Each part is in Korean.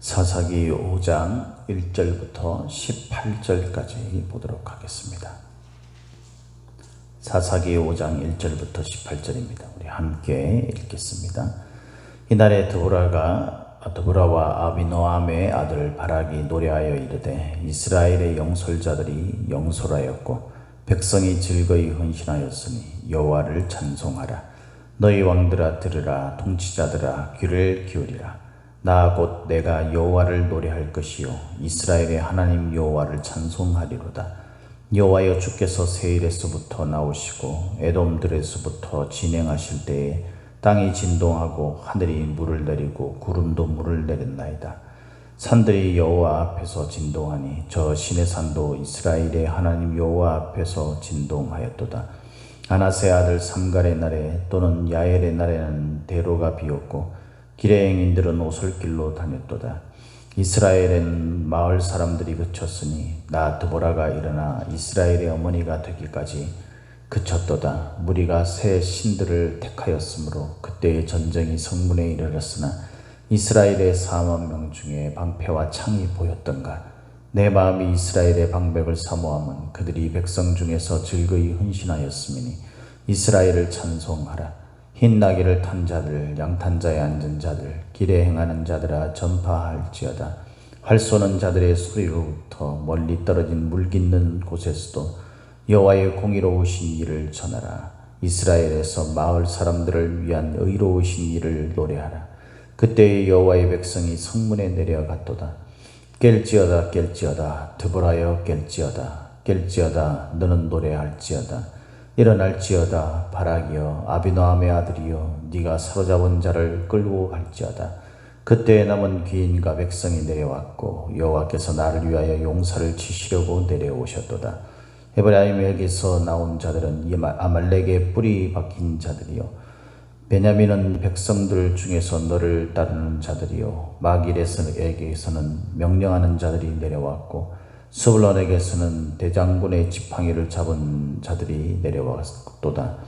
사사기 5장 1절부터 18절까지 보도록 하겠습니다. 사사기 5장 1절부터 18절입니다. 우리 함께 읽겠습니다. 이날에 드보라와 아비노암의 아들 바락이 노래하여 이르되 이스라엘의 영솔자들이 영솔하였고 백성이 즐거이 헌신하였으니 여호와를 찬송하라. 너희 왕들아 들으라. 통치자들아 귀를 기울이라. 나 곧 내가 여호와를 노래할 것이요 이스라엘의 하나님 여호와를 찬송하리로다. 여호와여 주께서 세일에서부터 나오시고 에돔들에서부터 진행하실 때에 땅이 진동하고 하늘이 물을 내리고 구름도 물을 내렸나이다. 산들이 여호와 앞에서 진동하니 저 시내산도 이스라엘의 하나님 여호와 앞에서 진동하였도다. 아나세 아들 삼갈의 날에 또는 야엘의 날에는 대로가 비었고 길의 행인들은 오솔길로 다녔도다. 이스라엘엔 마을 사람들이 그쳤으니 나 드보라가 일어나 이스라엘의 어머니가 되기까지 그쳤도다. 무리가 새 신들을 택하였으므로 그때의 전쟁이 성문에 이르렀으나 이스라엘의 4만 명 중에 방패와 창이 보였던가. 내 마음이 이스라엘의 방백을 사모함은 그들이 백성 중에서 즐거이 헌신하였음이니 이스라엘을 찬송하라. 흰 나귀를 탄 자들, 양탄자에 앉은 자들, 길에 행하는 자들아 전파할지어다. 활 쏘는 자들의 소리로부터 멀리 떨어진 물 깃는 곳에서도 여호와의 공의로우신 일을 전하라. 이스라엘에서 마을 사람들을 위한 의로우신 일을 노래하라. 그때의 여호와의 백성이 성문에 내려갔도다. 깰지어다 깰지어다 드보라여 깰지어다 너는 노래할지어다. 일어날지어다 바락이여 아비노암의 아들이여 네가 사로잡은 자를 끌고 갈지어다. 그때 남은 귀인과 백성이 내려왔고 여호와께서 나를 위하여 용사를 치시려고 내려오셨도다. 에브라임에게서 나온 자들은 아말렉의 뿌리 박힌 자들이요 베냐민은 백성들 중에서 너를 따르는 자들이요 마길에게서는 명령하는 자들이 내려왔고 스불론에게서는 대장군의 지팡이를 잡은 자들이 내려왔도다.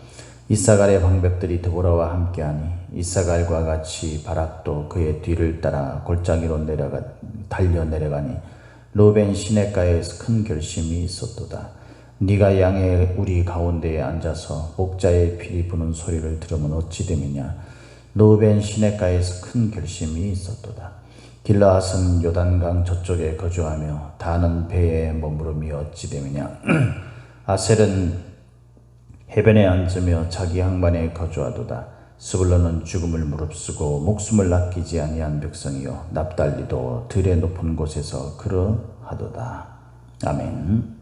이사갈의 방백들이 드보라와 함께하니 이사갈과 같이 바락도 그의 뒤를 따라 골짜기로 달려 내려가니 루벤 시냇가에서 큰 결심이 있었도다. 네가 양의 우리 가운데에 앉아서 목자의 피리 부는 소리를 들으면 어찌 됨이냐. 루벤 시냇가에서 큰 결심이 있었도다. 길라앗은 요단강 저쪽에 거주하며 다는 배에 머무름이 어찌 됨이냐. 아셀은 해변에 앉으며 자기 항만에 거주하도다. 스불론은 죽음을 무릅쓰고 목숨을 아끼지 아니한 백성이요 납달리도 들의 높은 곳에서 그러하도다. 아멘.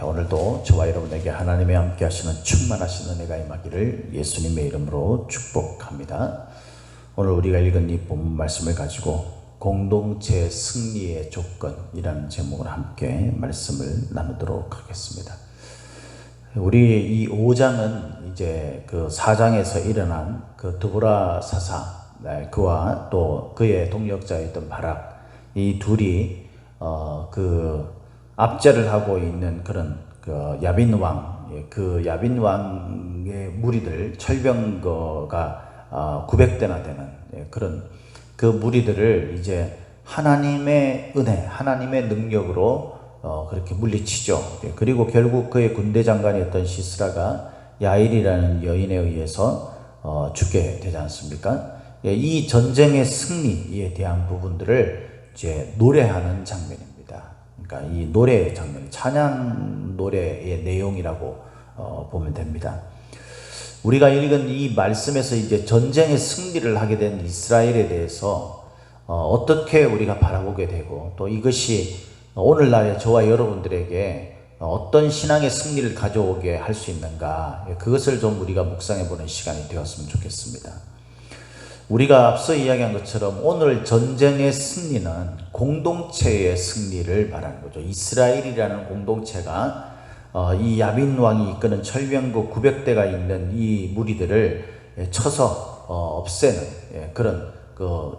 오늘도 저와 여러분에게 하나님의 함께 하시는 충만하신 은혜가 임하기를 예수님의 이름으로 축복합니다. 오늘 우리가 읽은 이 본문 말씀을 가지고 공동체 승리의 조건이라는 제목으로 함께 말씀을 나누도록 하겠습니다. 우리 이 5장은 이제 그 4장에서 일어난 그 드보라 사사, 그와 또 그의 동력자였던 바락, 이 둘이 그 압제를 하고 있는 그런 그 야빈 왕, 그 야빈 왕의 무리들 철병거가 900대나 되는 그런 그 무리들을 이제 하나님의 은혜, 하나님의 능력으로 그렇게 물리치죠. 그리고 결국 그의 군대 장관이었던 시스라가 야일이라는 여인에 의해서 죽게 되지 않습니까? 이 전쟁의 승리에 대한 부분들을 이제 노래하는 장면입니다. 그러니까 이 노래 장면, 찬양 노래의 내용이라고 보면 됩니다. 우리가 읽은 이 말씀에서 이제 전쟁의 승리를 하게 된 이스라엘에 대해서 어떻게 우리가 바라보게 되고 또 이것이 오늘날의 저와 여러분들에게 어떤 신앙의 승리를 가져오게 할 수 있는가, 그것을 좀 우리가 묵상해 보는 시간이 되었으면 좋겠습니다. 우리가 앞서 이야기한 것처럼 오늘 전쟁의 승리는 공동체의 승리를 말하는 거죠. 이스라엘이라는 공동체가 이 야빈 왕이 이끄는 철병거 900대가 있는 이 무리들을 쳐서 없애는 그런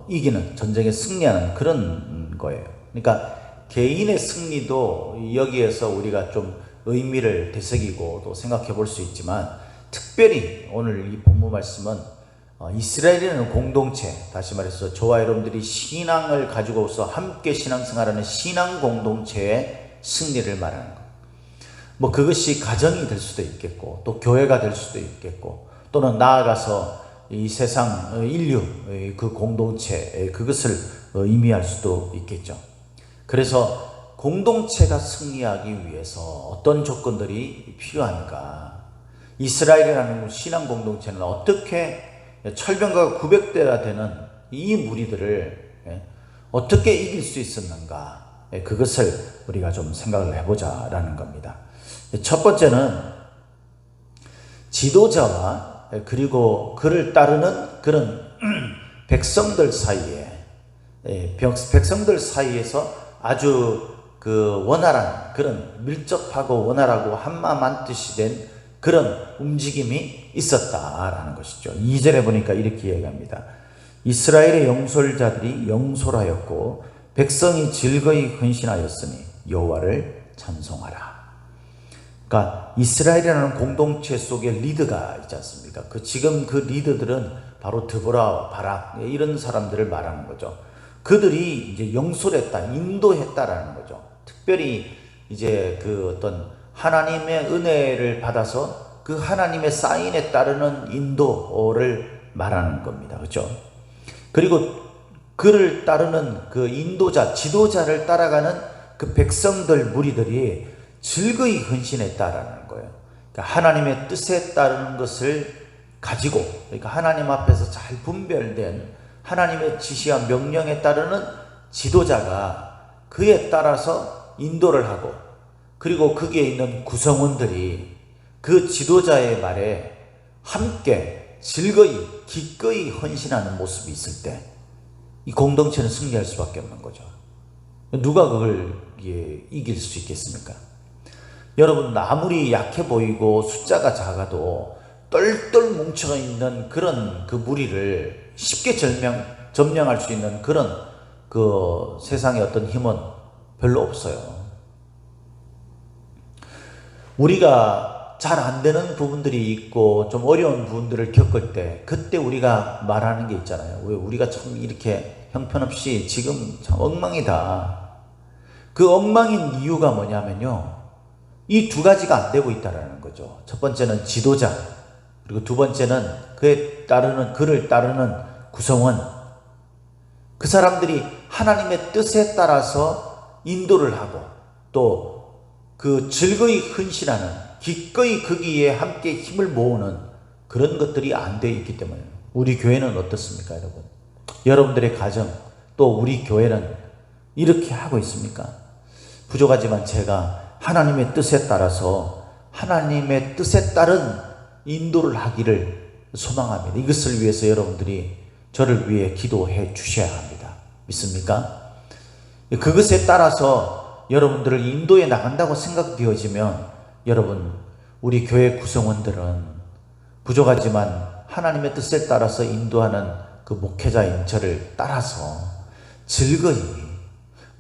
이기는 전쟁에 승리하는 그런 거예요. 그러니까 개인의 승리도 여기에서 우리가 좀 의미를 되새기고 또 생각해 볼 수 있지만, 특별히 오늘 이 본문 말씀은 이스라엘이라는 공동체, 다시 말해서 저와 여러분들이 신앙을 가지고서 함께 신앙생활하는 신앙 공동체의 승리를 말하는 것. 뭐 그것이 가정이 될 수도 있겠고, 또 교회가 될 수도 있겠고, 또는 나아가서 이 세상 인류 그 공동체, 그것을 의미할 수도 있겠죠. 그래서 공동체가 승리하기 위해서 어떤 조건들이 필요한가? 이스라엘이라는 신앙 공동체는 어떻게 철병과 900대나 되는 이 무리들을 어떻게 이길 수 있었는가? 그것을 우리가 좀 생각을 해보자라는 겁니다. 첫 번째는 지도자와 그리고 그를 따르는 그런 백성들 사이에, 백성들 사이에서 아주 그 원활한, 그런 밀접하고 원활하고 한마음 한뜻이 된 그런 움직임이 있었다라는 것이죠. 2절에 보니까 이렇게 이야기합니다. 이스라엘의 영솔자들이 영솔하였고 백성이 즐거이 헌신하였으니 여호와를 찬송하라. 그러니까 이스라엘이라는 공동체 속에 리더가 있지 않습니까? 지금 그 리더들은 바로 드보라, 바락 이런 사람들을 말하는 거죠. 그들이 이제 영솔했다, 인도했다라는 거죠. 특별히 이제 그 어떤 하나님의 은혜를 받아서 그 하나님의 사인에 따르는 인도를 말하는 겁니다. 그렇죠? 그리고 그를 따르는 그 인도자, 지도자를 따라가는 그 백성들, 무리들이 즐거이 헌신했다라는 거예요. 그러니까 하나님의 뜻에 따르는 것을 가지고, 그러니까 하나님 앞에서 잘 분별된 하나님의 지시와 명령에 따르는 지도자가 그에 따라서 인도를 하고, 그리고 거기에 있는 구성원들이 그 지도자의 말에 함께 즐거이 기꺼이 헌신하는 모습이 있을 때 이 공동체는 승리할 수밖에 없는 거죠. 누가 그걸 이길 수 있겠습니까? 여러분, 아무리 약해 보이고 숫자가 작아도 똘똘 뭉쳐 있는 그런 그 무리를 쉽게 점령할 수 있는 그런 그 세상의 어떤 힘은 별로 없어요. 우리가 잘 안 되는 부분들이 있고 좀 어려운 부분들을 겪을 때 그때 우리가 말하는 게 있잖아요. 왜 우리가 참 이렇게 형편없이 지금 참 엉망이다. 그 엉망인 이유가 뭐냐면요, 이 두 가지가 안 되고 있다는 거죠. 첫 번째는 지도자, 그리고 두 번째는 그를 따르는 구성원. 그 사람들이 하나님의 뜻에 따라서 인도를 하고 또 그 즐거이 헌신하는, 기꺼이 거기에 함께 힘을 모으는 그런 것들이 안 되어 있기 때문에 우리 교회는 어떻습니까, 여러분? 여러분들의 가정, 또 우리 교회는 이렇게 하고 있습니까? 부족하지만 제가 하나님의 뜻에 따라서 하나님의 뜻에 따른 인도를 하기를 소망합니다. 이것을 위해서 여러분들이 저를 위해 기도해 주셔야 합니다. 믿습니까? 그것에 따라서 여러분들을 인도해 나간다고 생각되어지면 여러분, 우리 교회 구성원들은 부족하지만 하나님의 뜻에 따라서 인도하는 그 목회자인 저를 따라서 즐거이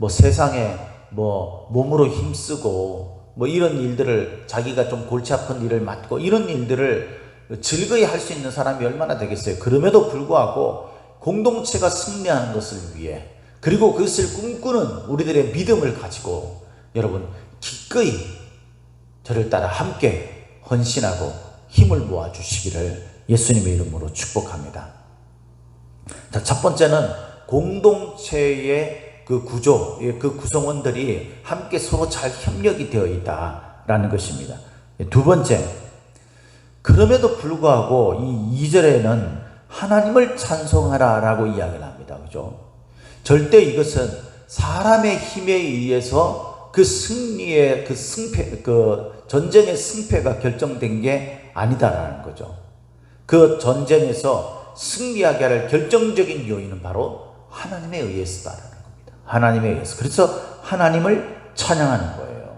세상에 몸으로 힘쓰고 이런 일들을, 자기가 좀 골치 아픈 일을 맡고 이런 일들을 즐거이 할 수 있는 사람이 얼마나 되겠어요? 그럼에도 불구하고 공동체가 승리하는 것을 위해, 그리고 그것을 꿈꾸는 우리들의 믿음을 가지고 여러분 기꺼이 저를 따라 함께 헌신하고 힘을 모아 주시기를 예수님의 이름으로 축복합니다. 자, 첫 번째는 공동체의 그 구조, 그 구성원들이 함께 서로 잘 협력이 되어 있다라는 것입니다. 두 번째, 그럼에도 불구하고 이 2절에는 하나님을 찬송하라 라고 이야기를 합니다. 그죠? 절대 이것은 사람의 힘에 의해서 그 승리의 그 승패, 그 전쟁의 승패가 결정된 게 아니다라는 거죠. 그 전쟁에서 승리하게 할 결정적인 요인은 바로 하나님에 의해서다라는 겁니다. 하나님에 의해서. 그래서 하나님을 찬양하는 거예요.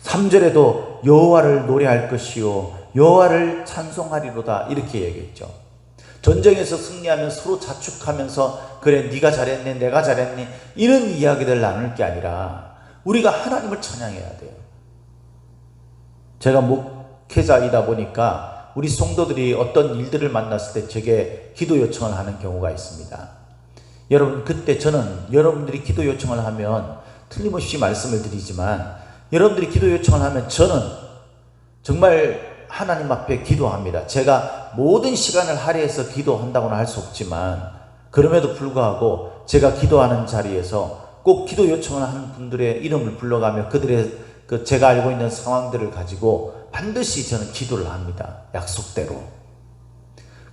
3절에도 여호와를 노래할 것이요 여호와를 찬송하리로다 이렇게 얘기했죠. 전쟁에서 승리하면 서로 자축하면서 그래 네가 잘했네 내가 잘했네 이런 이야기들 나눌 게 아니라 우리가 하나님을 찬양해야 돼요. 제가 목회자이다 보니까 우리 성도들이 어떤 일들을 만났을 때 제게 기도 요청을 하는 경우가 있습니다. 여러분, 그때 저는 여러분들이 기도 요청을 하면 틀림없이 말씀을 드리지만, 여러분들이 기도 요청을 하면 저는 정말 하나님 앞에 기도합니다. 제가 모든 시간을 할애해서 기도한다고는 할 수 없지만, 그럼에도 불구하고 제가 기도하는 자리에서 꼭 기도 요청을 하는 분들의 이름을 불러가며 그들의 제가 알고 있는 상황들을 가지고 반드시 저는 기도를 합니다. 약속대로.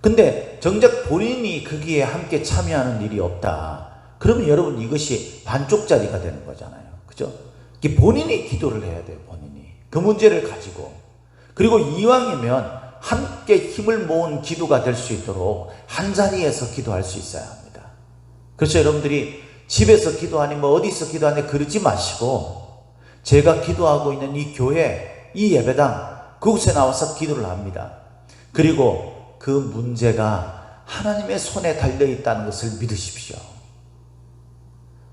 근데 정작 본인이 거기에 함께 참여하는 일이 없다. 그러면 여러분, 이것이 반쪽짜리가 되는 거잖아요. 그죠? 본인이 기도를 해야 돼요. 본인이. 그 문제를 가지고. 그리고 이왕이면 함께 힘을 모은 기도가 될 수 있도록 한자리에서 기도할 수 있어야 합니다. 그래서 여러분들이 집에서 기도하니 뭐 어디서 기도하니 그러지 마시고, 제가 기도하고 있는 이 교회, 이 예배당, 그곳에 나와서 기도를 합니다. 그리고 그 문제가 하나님의 손에 달려있다는 것을 믿으십시오.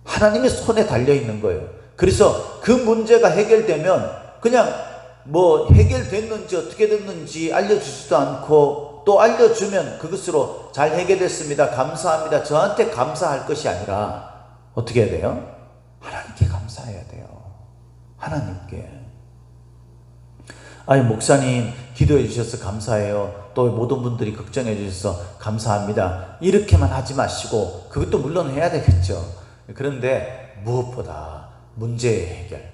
하나님의 손에 달려있는 거예요. 그래서 그 문제가 해결되면 그냥 뭐 해결됐는지 어떻게 됐는지 알려주지도 않고, 또 알려주면 그것으로 잘 해결됐습니다, 감사합니다, 저한테 감사할 것이 아니라 어떻게 해야 돼요? 하나님께 감사해야 돼요. 하나님께. 아니, 목사님 기도해 주셔서 감사해요, 또 모든 분들이 걱정해 주셔서 감사합니다, 이렇게만 하지 마시고, 그것도 물론 해야 되겠죠. 그런데 무엇보다 문제의 해결,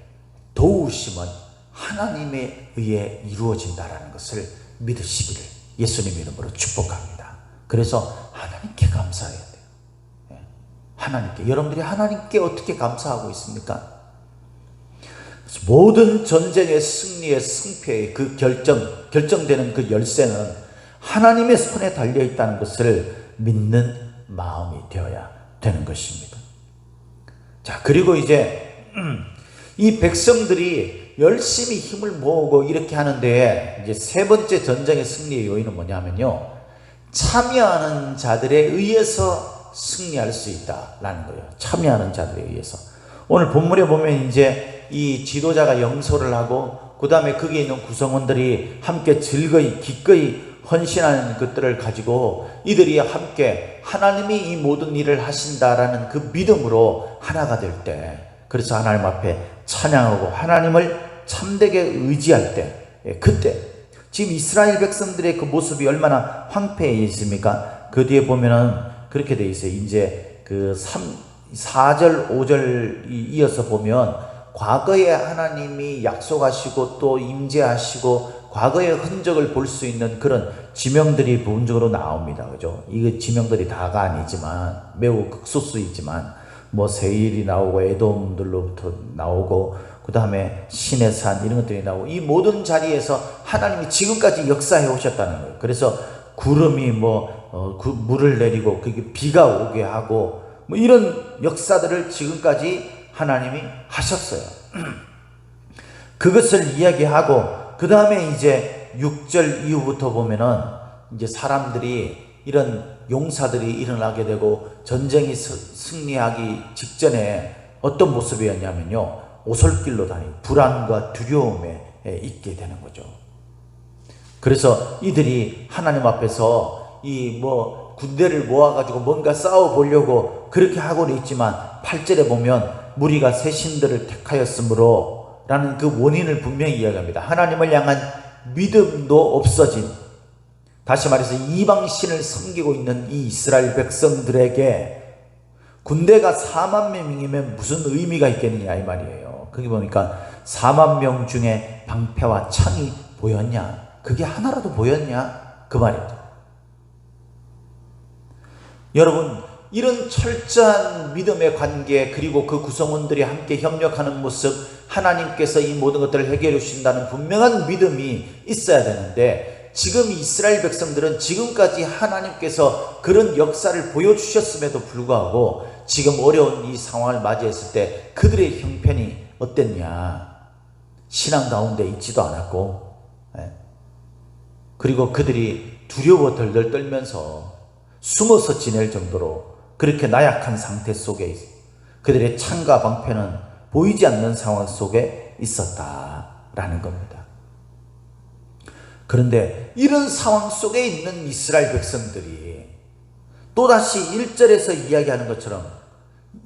도우심은 하나님에 의해 이루어진다라는 것을 믿으시기를 예수님 이름으로 축복합니다. 그래서 하나님께 감사해야 돼요. 하나님께. 여러분들이 하나님께 어떻게 감사하고 있습니까? 모든 전쟁의 승리의 승패의 그 결정되는 그 열쇠는 하나님의 손에 달려있다는 것을 믿는 마음이 되어야 되는 것입니다. 자, 그리고 이제 이 백성들이 열심히 힘을 모으고 이렇게 하는데, 이제 세 번째 전쟁의 승리의 요인은 뭐냐면요, 참여하는 자들에 의해서 승리할 수 있다라는 거예요. 참여하는 자들에 의해서. 오늘 본문에 보면 이제 이 지도자가 영소를 하고, 그 다음에 거기에 있는 구성원들이 함께 즐거이 기꺼이 헌신하는 것들을 가지고 이들이 함께 하나님이 이 모든 일을 하신다라는 그 믿음으로 하나가 될 때, 그래서 하나님 앞에 찬양하고 하나님을 참되게 의지할 때, 그때 지금 이스라엘 백성들의 그 모습이 얼마나 황폐해 있습니까? 그 뒤에 보면은 그렇게 돼 있어요. 이제 그 4절 5절 이어서 보면 과거에 하나님이 약속하시고 또 임재하시고 과거의 흔적을 볼 수 있는 그런 지명들이 부분적으로 나옵니다. 그죠? 이게 지명들이 다가 아니지만 매우 극소수이지만 뭐 세일이 나오고 에돔들로부터 나오고 그 다음에 시내산 이런 것들이 나오고, 이 모든 자리에서 하나님이 지금까지 역사해 오셨다는 거예요. 그래서 구름이 그 물을 내리고 그게 비가 오게 하고 뭐 이런 역사들을 지금까지 하나님이 하셨어요. 그것을 이야기하고, 그 다음에 이제 6절 이후부터 보면은 이제 사람들이, 이런 용사들이 일어나게 되고 전쟁이 승리하기 직전에 어떤 모습이었냐면요, 오솔길로 다니고 불안과 두려움에 있게 되는 거죠. 그래서 이들이 하나님 앞에서 군대를 모아가지고 뭔가 싸워보려고 그렇게 하고는 있지만, 8절에 보면 무리가 새 신들을 택하였으므로 라는 그 원인을 분명히 이야기합니다. 하나님을 향한 믿음도 없어진, 다시 말해서 이방신을 섬기고 있는 이 이스라엘 백성들에게 군대가 4만 명이면 무슨 의미가 있겠느냐 이 말이에요. 거기 보니까 4만 명 중에 방패와 창이 보였냐? 그게 하나라도 보였냐? 그 말입니다. 여러분, 이런 철저한 믿음의 관계, 그리고 그 구성원들이 함께 협력하는 모습, 하나님께서 이 모든 것들을 해결해 주신다는 분명한 믿음이 있어야 되는데, 지금 이스라엘 백성들은 지금까지 하나님께서 그런 역사를 보여주셨음에도 불구하고 지금 어려운 이 상황을 맞이했을 때 그들의 형편이 어땠냐? 신앙 가운데 있지도 않았고, 그리고 그들이 두려워 덜덜 떨면서 숨어서 지낼 정도로 그렇게 나약한 상태 속에 그들의 창과 방패는 보이지 않는 상황 속에 있었다라는 겁니다. 그런데 이런 상황 속에 있는 이스라엘 백성들이 또다시 1절에서 이야기하는 것처럼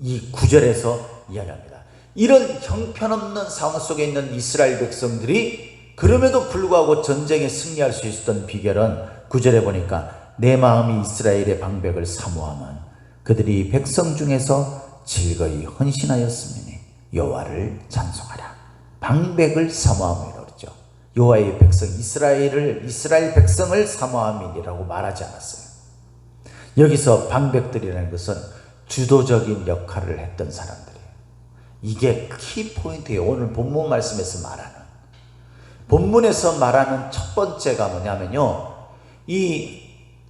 이 9절에서 이야기합니다. 이런 형편없는 상황 속에 있는 이스라엘 백성들이 그럼에도 불구하고 전쟁에 승리할 수 있었던 비결은 9절에 보니까 내 마음이 이스라엘의 방백을 사모하면 그들이 백성 중에서 즐거이 헌신하였으니 여호와를 찬송하라. 방백을 사모함이라고 그러죠. 여호와의 백성 이스라엘 백성을 사모함이라고 말하지 않았어요. 여기서 방백들이라는 것은 주도적인 역할을 했던 사람들이에요. 이게 키포인트예요. 오늘 본문 말씀에서 말하는, 본문에서 말하는 첫 번째가 뭐냐면요, 이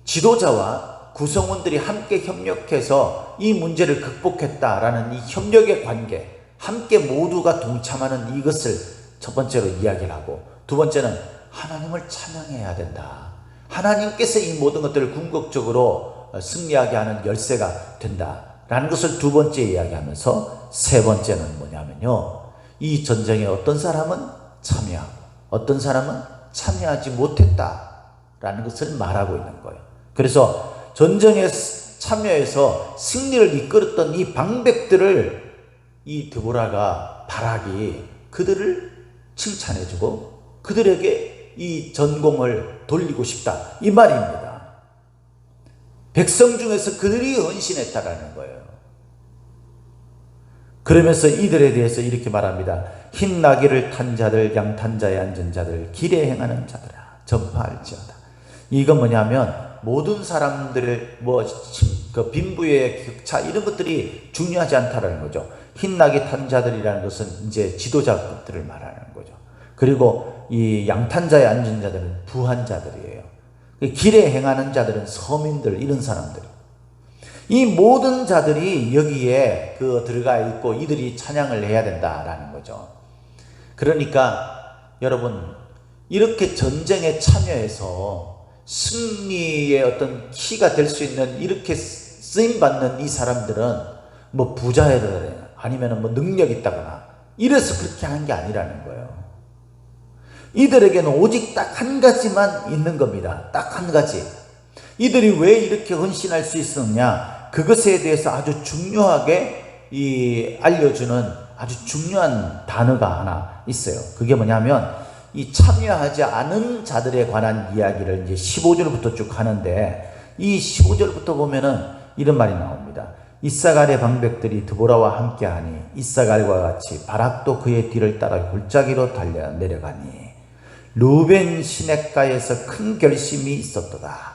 지도자와 구성원들이 함께 협력해서 이 문제를 극복했다라는 이 협력의 관계, 함께 모두가 동참하는 이것을 첫 번째로 이야기를 하고, 두 번째는 하나님을 찬양해야 된다. 하나님께서 이 모든 것들을 궁극적으로 승리하게 하는 열쇠가 된다라는 것을 두 번째 이야기하면서, 세 번째는 뭐냐면요, 이 전쟁에 어떤 사람은 참여하고 어떤 사람은 참여하지 못했다라는 것을 말하고 있는 거예요. 그래서 전쟁에 참여해서 승리를 이끌었던 이 방백들을 이 드보라가 바락이 그들을 칭찬해주고 그들에게 이 전공을 돌리고 싶다, 이 말입니다. 백성 중에서 그들이 헌신했다라는 거예요. 그러면서 이들에 대해서 이렇게 말합니다. 흰 나귀를 탄 자들, 양 탄 자에 앉은 자들, 길에 행하는 자들아 전파할지어다. 이건 뭐냐면 모든 사람들의 그 빈부의 격차 이런 것들이 중요하지 않다라는 거죠. 흰 나귀 탄 자들이라는 것은 이제 지도자들을 말하는 거죠. 그리고 이 양 탄 자에 앉은 자들은 부한 자들이에요. 길에 행하는 자들은 서민들, 이런 사람들. 이 모든 자들이 여기에 들어가 있고 이들이 찬양을 해야 된다라는 거죠. 그러니까 여러분, 이렇게 전쟁에 참여해서 승리의 어떤 키가 될 수 있는, 이렇게 쓰임받는 이 사람들은 뭐 부자애들 아니면 뭐 능력 있다거나 이래서 그렇게 하는 게 아니라는 거예요. 이들에게는 오직 딱 한 가지만 있는 겁니다. 딱 한 가지. 이들이 왜 이렇게 헌신할 수 있었느냐, 그것에 대해서 아주 중요하게 알려주는 아주 중요한 단어가 하나 있어요. 그게 뭐냐면 이 참여하지 않은 자들에 관한 이야기를 이제 15절부터 쭉 하는데, 이 15절부터 보면은 이런 말이 나옵니다. 이사갈의 방백들이 드보라와 함께하니 이사갈과 같이 바락도 그의 뒤를 따라 골짜기로 달려 내려가니 루벤 시냇가에서 큰 결심이 있었도다.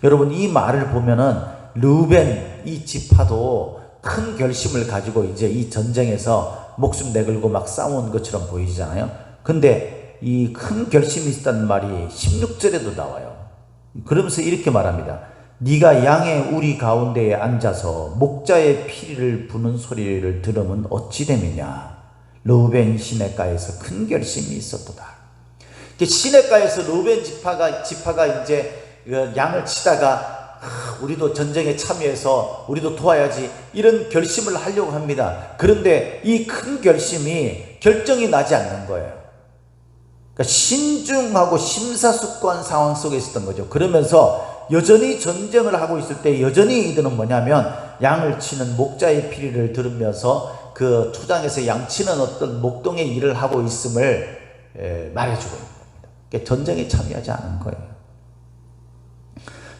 여러분, 이 말을 보면은 루벤 이 지파도 큰 결심을 가지고 이제 이 전쟁에서 목숨 내걸고 막 싸운 것처럼 보이잖아요. 근데 이 큰 결심이 있었다는 말이 16절에도 나와요. 그러면서 이렇게 말합니다. 네가 양의 우리 가운데에 앉아서 목자의 피를 부는 소리를 들으면 어찌 됨이냐. 루벤 시냇가에서 큰 결심이 있었도다. 시냇가에서 루벤 지파가 이제 양을 치다가 우리도 전쟁에 참여해서 우리도 도와야지, 이런 결심을 하려고 합니다. 그런데 이 큰 결심이 결정이 나지 않는 거예요. 그러니까 신중하고 심사숙고한 상황 속에 있었던 거죠. 그러면서 여전히 전쟁을 하고 있을 때 여전히 이들은 뭐냐면 양을 치는 목자의 피리를 들으면서 그 초장에서 양 치는 어떤 목동의 일을 하고 있음을 말해주고 있는 겁니다. 그러니까 전쟁에 참여하지 않은 거예요.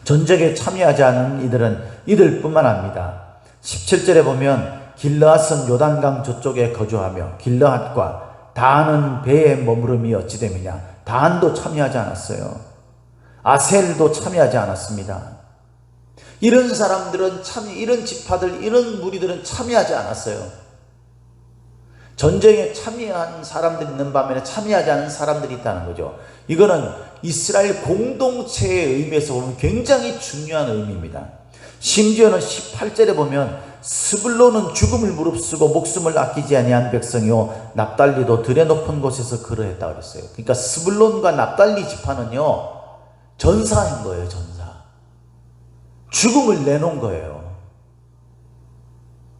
전쟁에 참여하지 않은 이들은 이들뿐만 아닙니다. 17절에 보면 길르앗은 요단강 저쪽에 거주하며 길르앗과 다한은 배에 머무름이 어찌 됨이냐. 다한도 참여하지 않았어요. 아셀도 참여하지 않았습니다. 이런 사람들은 이런 지파들, 이런 무리들은 참여하지 않았어요. 전쟁에 참여한 사람들이 있는 반면에 참여하지 않은 사람들이 있다는 거죠. 이거는 이스라엘 공동체의 의미에서 보면 굉장히 중요한 의미입니다. 심지어는 18절에 보면 스불론은 죽음을 무릅쓰고 목숨을 아끼지 아니한 백성이요 납달리도 들의 높은 곳에서 그러했다 그랬어요. 그러니까 스불론과 납달리 지파는요 전사한 거예요. 전사. 죽음을 내놓은 거예요.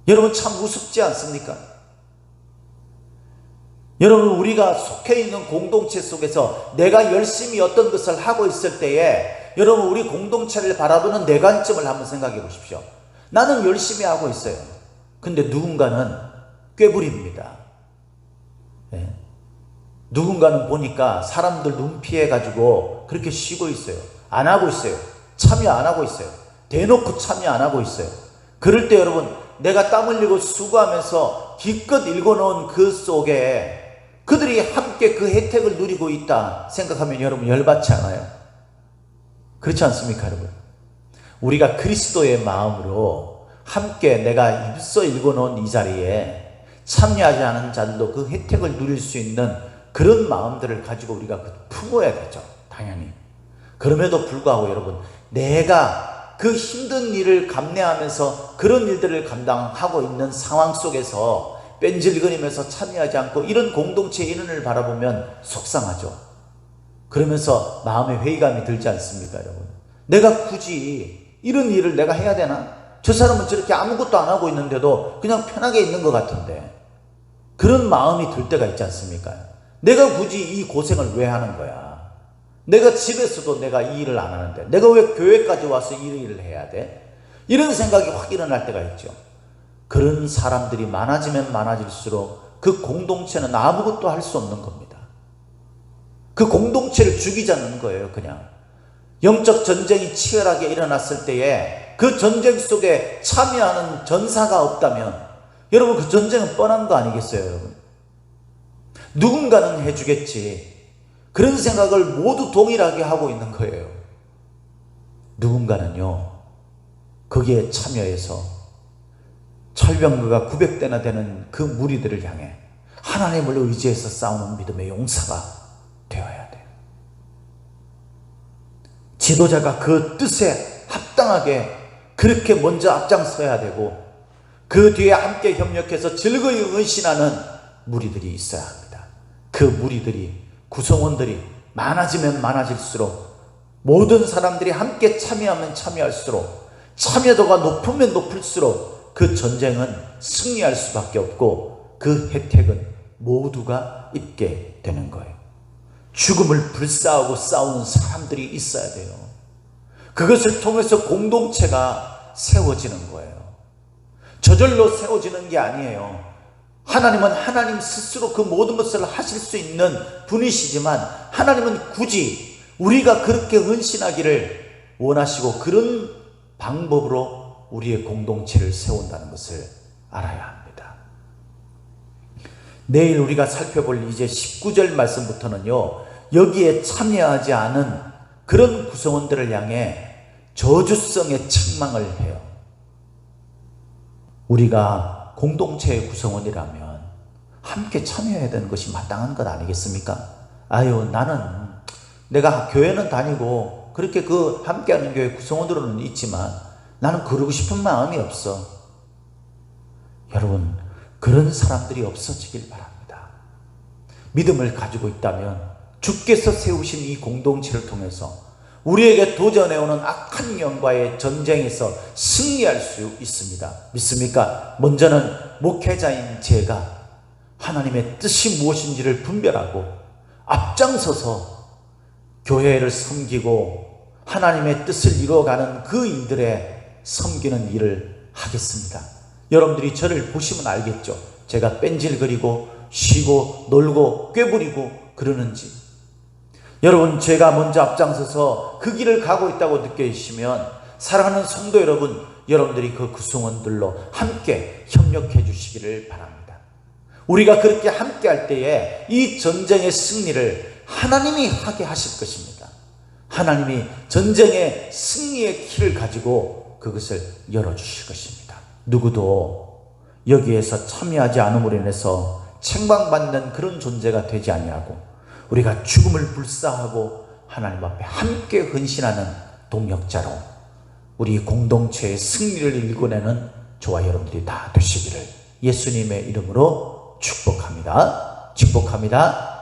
여러분 참 우습지 않습니까? 여러분, 우리가 속해 있는 공동체 속에서 내가 열심히 어떤 것을 하고 있을 때에 여러분, 우리 공동체를 바라보는 내 관점을 한번 생각해 보십시오. 나는 열심히 하고 있어요. 근데 누군가는 꾀부립니다. 네. 누군가는 보니까 사람들 눈 피해가지고 그렇게 쉬고 있어요. 안 하고 있어요. 참여 안 하고 있어요. 대놓고 참여 안 하고 있어요. 그럴 때 여러분, 내가 땀 흘리고 수고하면서 기껏 읽어놓은 그 속에 그들이 함께 그 혜택을 누리고 있다 생각하면 여러분 열받지 않아요? 그렇지 않습니까, 여러분? 우리가 그리스도의 마음으로 함께 내가 입서 읽어놓은 이 자리에 참여하지 않은 자들도 그 혜택을 누릴 수 있는 그런 마음들을 가지고 우리가 품어야 되죠, 당연히. 그럼에도 불구하고 여러분, 내가 그 힘든 일을 감내하면서 그런 일들을 감당하고 있는 상황 속에서 뺀질거리면서 참여하지 않고 이런 공동체 인원을 바라보면 속상하죠. 그러면서 마음에 회의감이 들지 않습니까, 여러분? 내가 굳이 이런 일을 내가 해야 되나? 저 사람은 저렇게 아무것도 안 하고 있는데도 그냥 편하게 있는 것 같은데, 그런 마음이 들 때가 있지 않습니까? 내가 굳이 이 고생을 왜 하는 거야? 내가 집에서도 내가 이 일을 안 하는데 내가 왜 교회까지 와서 이 일을 해야 돼? 이런 생각이 확 일어날 때가 있죠. 그런 사람들이 많아지면 많아질수록 그 공동체는 아무것도 할 수 없는 겁니다. 그 공동체를 죽이자는 거예요, 그냥. 영적 전쟁이 치열하게 일어났을 때에 그 전쟁 속에 참여하는 전사가 없다면 여러분, 그 전쟁은 뻔한 거 아니겠어요, 여러분? 누군가는 해주겠지. 그런 생각을 모두 동일하게 하고 있는 거예요. 누군가는요, 거기에 참여해서 철병거가 900대나 되는 그 무리들을 향해 하나님을 의지해서 싸우는 믿음의 용사가 되어야 돼요. 지도자가 그 뜻에 합당하게 그렇게 먼저 앞장서야 되고, 그 뒤에 함께 협력해서 즐거이 헌신하는 무리들이 있어야 합니다. 그 무리들이, 구성원들이 많아지면 많아질수록, 모든 사람들이 함께 참여하면 참여할수록, 참여도가 높으면 높을수록 그 전쟁은 승리할 수밖에 없고 그 혜택은 모두가 입게 되는 거예요. 죽음을 불사하고 싸우는 사람들이 있어야 돼요. 그것을 통해서 공동체가 세워지는 거예요. 저절로 세워지는 게 아니에요. 하나님은 하나님 스스로 그 모든 것을 하실 수 있는 분이시지만, 하나님은 굳이 우리가 그렇게 헌신하기를 원하시고 그런 방법으로 우리의 공동체를 세운다는 것을 알아야 합니다. 내일 우리가 살펴볼 이제 19절 말씀부터는요, 여기에 참여하지 않은 그런 구성원들을 향해 저주성의 책망을 해요. 우리가 공동체의 구성원이라면 함께 참여해야 되는 것이 마땅한 것 아니겠습니까? 아유, 나는 내가 교회는 다니고 그렇게 그 함께하는 교회 구성원들은 있지만 나는 그러고 싶은 마음이 없어. 여러분, 그런 사람들이 없어지길 바랍니다. 믿음을 가지고 있다면 주께서 세우신 이 공동체를 통해서 우리에게 도전해오는 악한 영과의 전쟁에서 승리할 수 있습니다. 믿습니까? 먼저는 목회자인 제가 하나님의 뜻이 무엇인지를 분별하고 앞장서서 교회를 섬기고 하나님의 뜻을 이루어가는 그 일들의 섬기는 일을 하겠습니다. 여러분들이 저를 보시면 알겠죠? 제가 뺀질거리고 쉬고 놀고 꾀부리고 그러는지. 여러분, 제가 먼저 앞장서서 그 길을 가고 있다고 느끼시면 사랑하는 성도 여러분, 여러분들이 그 구성원들로 함께 협력해 주시기를 바랍니다. 우리가 그렇게 함께 할 때에 이 전쟁의 승리를 하나님이 하게 하실 것입니다. 하나님이 전쟁의 승리의 키를 가지고 그것을 열어주실 것입니다. 누구도 여기에서 참여하지 않음으로 인해서 책망받는 그런 존재가 되지 아니하고 우리가 죽음을 불사하고 하나님 앞에 함께 헌신하는 동역자로 우리 공동체의 승리를 일궈내는 저와 여러분들이 다 되시기를 예수님의 이름으로 축복합니다. 축복합니다.